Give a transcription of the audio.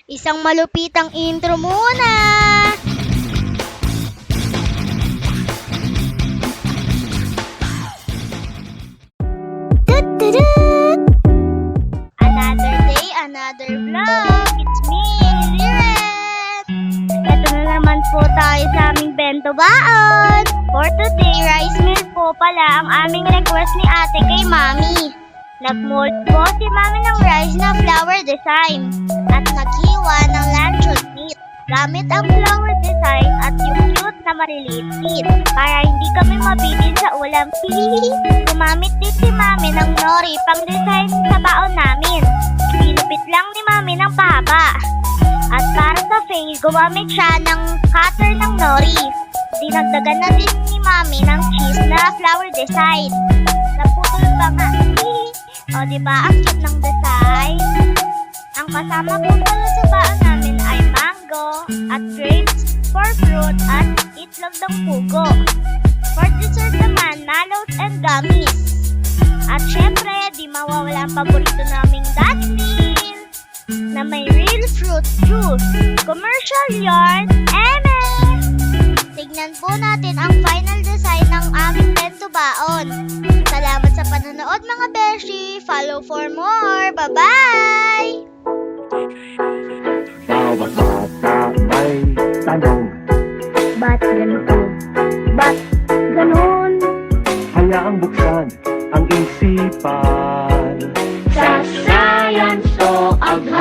Isang malupitang intro muna! Another day, another vlog. It's me, Liret. Ito na naman po tayo sa aming bento baon. For today, rice meal po pala ang aming request ni ate kay mami. Nagmold po si mami ng rice na flower design at naghiwa ng luncheon meat. Gamit ang flower design at yung cute na maliliit meat para hindi kami mabitin sa ulam. Gumamit din si mami ng nori pang design sa baon namin. Pinupit lang ni mami ng pahaba. At para sa face, gumamit siya ng cutter ng nori. Dinagdagan na din ni mami ng cheese na flower design. Naputol ba nga? O diba, ang cute ng design? Ang kasama po pala sa baon namin ay mango at grapes for fruit at itlog ng pugo. For dessert naman, mallows and gummies. At syempre, di mawawala ang paborito naming Dutch beans na may real fruit juice, commercial yarn, MS. Tignan po natin ang final design ng aming bento baon. Salamat sa panonood mga beshi. Follow for more. Bye-bye! Bawat bata may tanong, Ba't ganito? Ba't ganon? hayaang buksan ang isipan. Sa science o agha